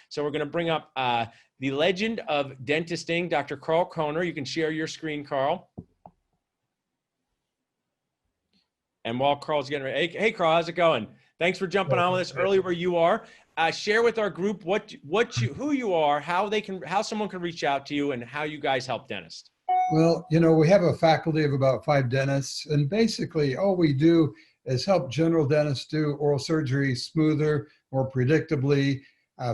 So we're going to bring up the legend of dentisting, Dr. Karl Koerner. You can share your screen, Karl. And while Karl's getting ready, hey Karl, how's it going? Thanks for jumping on with us early where you are. Share with our group who you are, how someone can reach out to you, and how you guys help dentists. Well, we have a faculty of about 5 dentists, and basically all we do is help general dentists do oral surgery smoother, more predictably,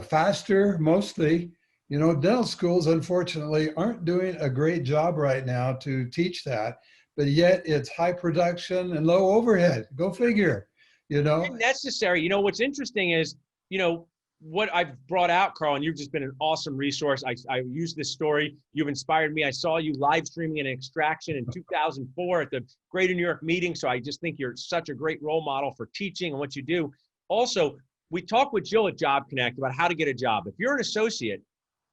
faster, mostly. Dental schools, unfortunately, aren't doing a great job right now to teach that, but yet it's high production and low overhead. Go figure, Necessary. What's interesting is, what I've brought out, Karl, and you've just been an awesome resource. I use this story. You've inspired me. I saw you live streaming an extraction in 2004 at the Greater New York meeting. So I just think you're such a great role model for teaching and what you do. Also, we talked with Jill at Job Connect about how to get a job. If you're an associate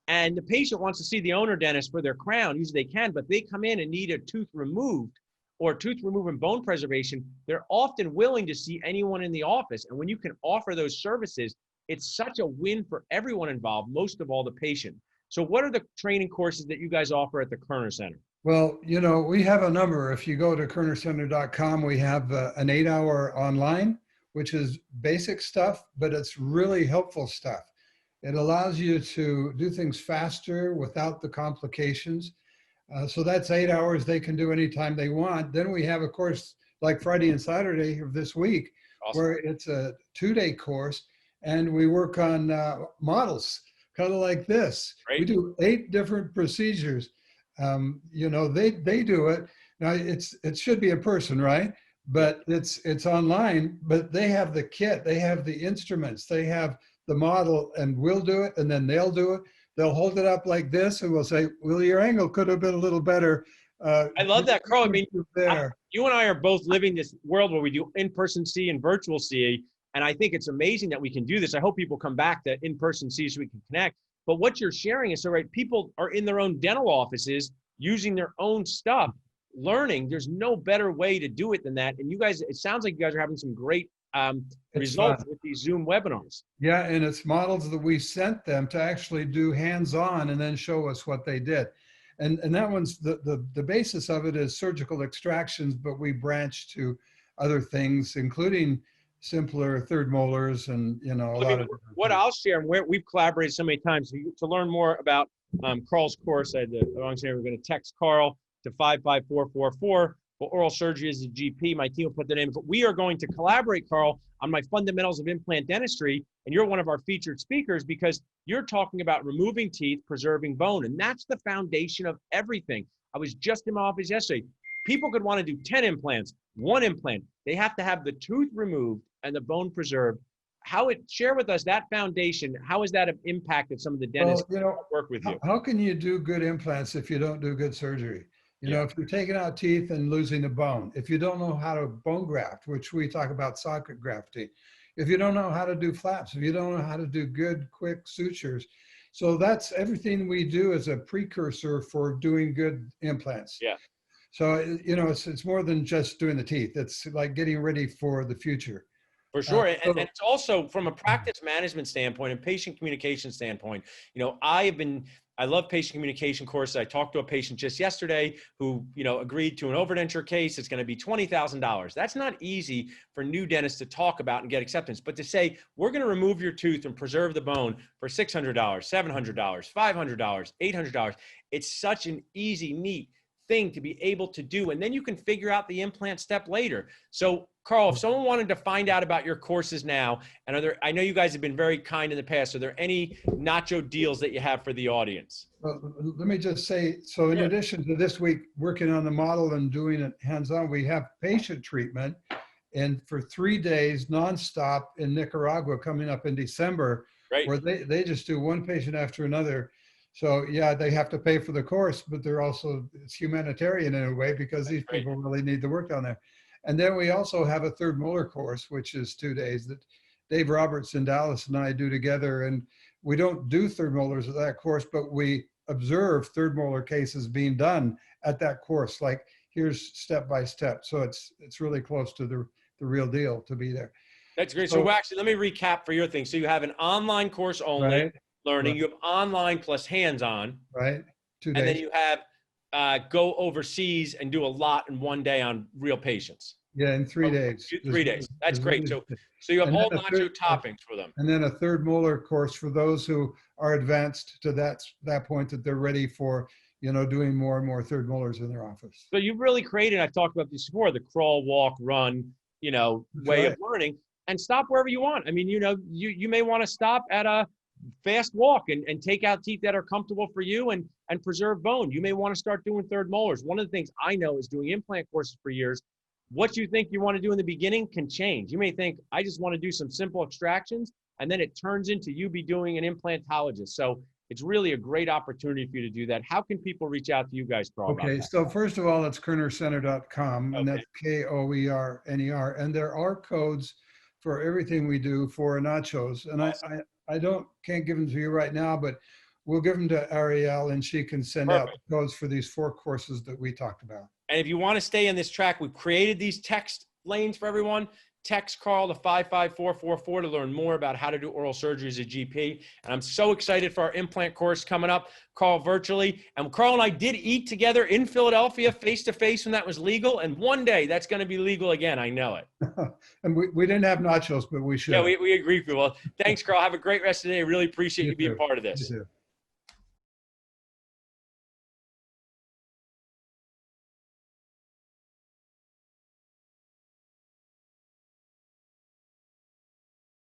and the patient wants to see the owner dentist for their crown, usually they can, but they come in and need a tooth removed or tooth removal and bone preservation, they're often willing to see anyone in the office. And when you can offer those services, it's such a win for everyone involved, most of all the patient. So what are the training courses that you guys offer at the Koerner Center? Well, we have a number. If you go to koernercenter.com, we have an 8-hour online, which is basic stuff, but it's really helpful stuff. It allows you to do things faster without the complications. So that's 8 hours they can do anytime they want. Then we have a course like Friday and Saturday of this week, awesome, where it's a 2-day course. And we work on models, kind of like this. Great. We do 8 different procedures. They do it. Now it should be in person, right? But it's online, but they have the kit, they have the instruments, they have the model, and we'll do it, and then they'll do it. They'll hold it up like this, and we'll say, well, your angle could have been a little better. I love that, Karl. I mean, you and I are both living this world where we do in-person CE and virtual CE. And I think it's amazing that we can do this. I hope people come back to in-person CE so we can connect. But what you're sharing is so right. People are in their own dental offices using their own stuff, learning. There's no better way to do it than that. And you guys, it sounds like you guys are having some great results with these Zoom webinars. Yeah, and it's models that we sent them to actually do hands-on and then show us what they did. And that one's the basis of it is surgical extractions, but we branch to other things, including simpler third molars and a lot of what I'll share, and we've collaborated so many times to learn more about Karl's course. I had the wrong saying. We're going to text Karl to 55444 for oral surgery as a GP. My team will put that in. But we are going to collaborate, Karl, on my fundamentals of implant dentistry, and you're one of our featured speakers because you're talking about removing teeth, preserving bone, and that's the foundation of everything. I was just in my office yesterday. People could want to do 10 implants, 1 implant. They have to have the tooth removed and the bone preserved. Share with us that foundation. How has that impacted some of the dentists that work with you? How can you do good implants if you don't do good surgery? If you're taking out teeth and losing a bone, if you don't know how to bone graft, which we talk about socket grafting, if you don't know how to do flaps, if you don't know how to do good, quick sutures. So that's everything we do as a precursor for doing good implants. Yeah. So, it's more than just doing the teeth. It's like getting ready for the future. For sure. And it's also from a practice management standpoint and patient communication standpoint. I love patient communication courses. I talked to a patient just yesterday who, agreed to an overdenture case. It's going to be $20,000. That's not easy for new dentists to talk about and get acceptance. But to say, we're going to remove your tooth and preserve the bone for $600, $700, $500, $800. It's such an easy, neat thing to be able to do. And then you can figure out the implant step later. So Karl, if someone wanted to find out about your courses now, and I know you guys have been very kind in the past, are there any Nacho deals that you have for the audience? Well, let me just say, so in addition to this week working on the model and doing it hands-on, we have patient treatment, and for 3 days nonstop in Nicaragua coming up in December, where they just do one patient after another. So yeah, they have to pay for the course, but it's humanitarian in a way because these people really need the work down there. And then we also have a third molar course, which is 2 days that Dave Roberts in Dallas and I do together. And we don't do third molars at that course, but we observe third molar cases being done at that course. Like here's step by step. So it's really close to the real deal to be there. That's great. So actually, let me recap for your thing. So you have an online course only. Right. learning. Right. You have online plus hands-on, Right. and then 2 days. you have go overseas and do a lot in one day on real patients. Yeah, in 3 days. 3 days. That's As great. many So you have and then all a nacho third, toppings for them. and then a third molar course for those who are advanced to that point that they're ready for, doing more and more third molars in their office. So you've really created, I've talked about this before, the crawl, walk, run, That's way of right. learning, and stop wherever you want. I mean, you may want to stop at a fast walk and take out teeth that are comfortable for you and preserve bone. You may want to start doing third molars. One of the things I know is doing implant courses for years. What you think you want to do in the beginning can change. You may think, I just want to do some simple extractions, and then it turns into you be doing an implantologist. So it's really a great opportunity for you to do that. How can people reach out to you guys, Karl, about Okay, that? so first of all, it's koernercenter.com, and Okay. that's Koerner. And there are codes for everything we do for Nachos. And Awesome. I can't give them to you right now, but we'll give them to Ariel, and she can send out Perfect. the codes for these 4 courses that we talked about. And if you want to stay in this track, we've created these text lanes for everyone. Text Karl to 55444 to learn more about how to do oral surgery as a GP. And I'm so excited for our implant course coming up, Karl, virtually. And Karl and I did eat together in Philadelphia face-to-face when that was legal. And one day that's going to be legal again. I know it. And we didn't have nachos, but we should. Yeah, we agree. Well, thanks, Karl. Have a great rest of the day. Really appreciate you being too. part of You this. too.